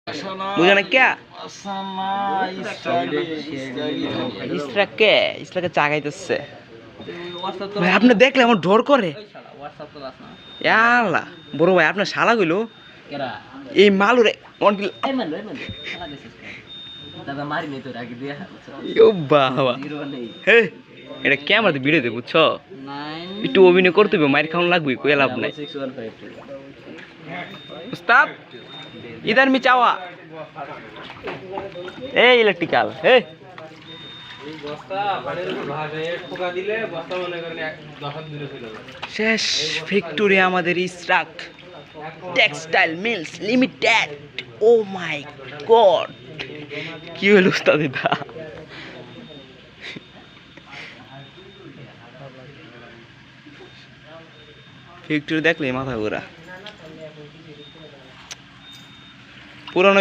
बुझा ना क्या ইসরাকে চাগাইতেছে ভাই আপনি দেখলে আমার ডর করে আল্লাহ বড় ভাই আপনার শালা কইলো এই মালুরে বাবা হে এটা ক্যামেরাতে ভিডিও দে বুঝছো একটু অভিনয় করতে হবে মায়ের খাওয়ানো লাগবে কই লাভ নাই উস্তাদ ইধার মি চাওয়া এই ইলেকট্রিক্যাল হে শেষ ফ্যাক্টরি আমাদের ইসরাক টেক্সটাইল মিলস লিমিটেড ও মাই গড কি হলো উস্তাদ এটা ফ্যাক্টরি দেখলে মাথা ঘোরা পুরানো